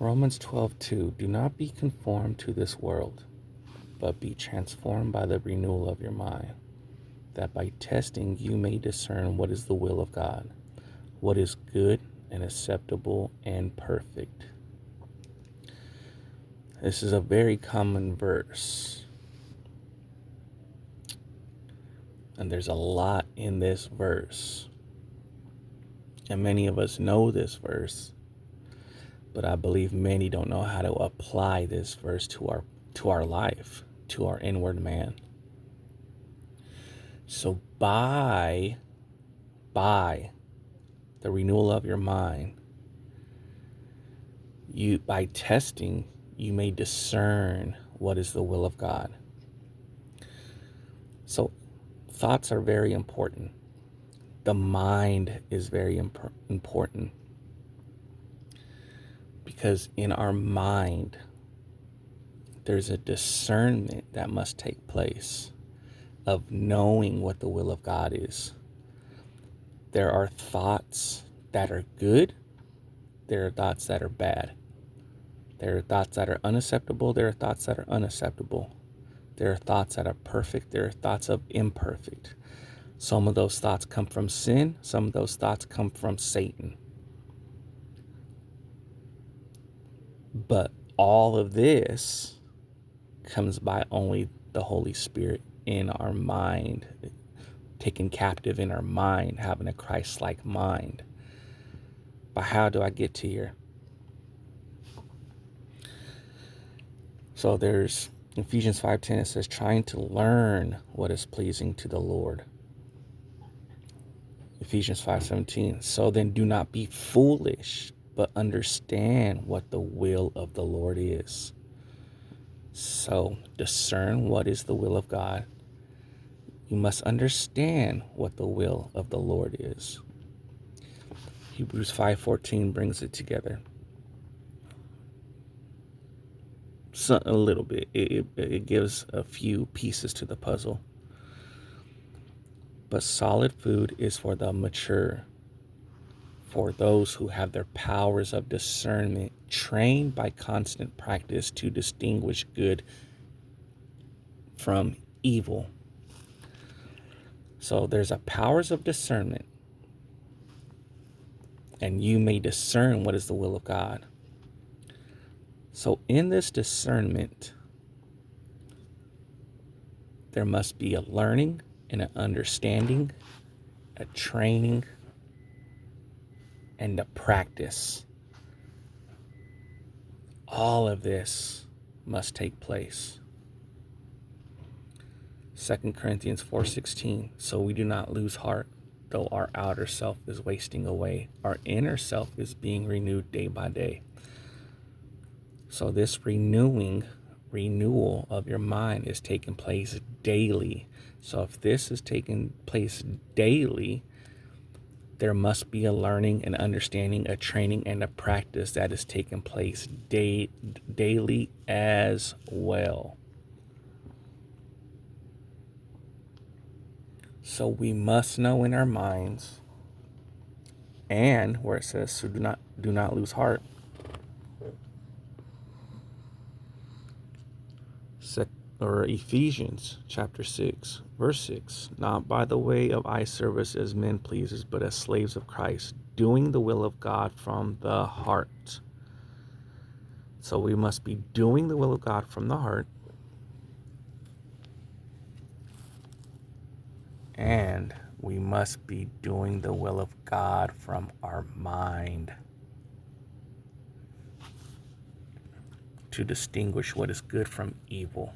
Romans 12:2. Do not be conformed to this world, but be transformed by the renewal of your mind, that by testing you may discern what is the will of God, what is good and acceptable and perfect. This is a very common verse, and there's a lot in this verse. And many of us know this verse, but I believe many don't know how to apply this verse to our life, to our inward man. So by the renewal of your mind, by testing, you may discern what is the will of God. So thoughts are very important. The mind is very important, because in our mind, there's a discernment that must take place of knowing what the will of God is. There are thoughts that are good. There are thoughts that are bad. There are thoughts that are unacceptable. There are thoughts that are unacceptable. There are thoughts that are perfect. There are thoughts of imperfect. Some of those thoughts come from sin. Some of those thoughts come from Satan. But all of this comes by only the Holy Spirit in our mind, taken captive in our mind, having a Christ-like mind. But how do I get to here? So there's Ephesians 5:10, it says, trying to learn what is pleasing to the Lord. Ephesians 5:17, so then do not be foolish, but understand what the will of the Lord is. So discern what is the will of God. You must understand what the will of the Lord is. Hebrews 5:14 brings it together. So, a little bit. It gives a few pieces to the puzzle. But solid food is for the mature, for those who have their powers of discernment trained by constant practice to distinguish good from evil. So there's a powers of discernment, and you may discern what is the will of God. So in this discernment, there must be a learning and an understanding, a training, and a practice. All of this must take place. 2 Corinthians 4:16, so we do not lose heart, though our outer self is wasting away. Our inner self is being renewed day by day. So this renewal of your mind is taking place daily. So if this is taking place daily, there must be a learning and understanding, a training and a practice that is taking place daily as well. So we must know in our minds, and where it says, so do not lose heart. Or Ephesians chapter 6, verse 6, not by the way of eye service as men pleasers, but as slaves of Christ, doing the will of God from the heart. So we must be doing the will of God from the heart, and we must be doing the will of God from our mind to distinguish what is good from evil.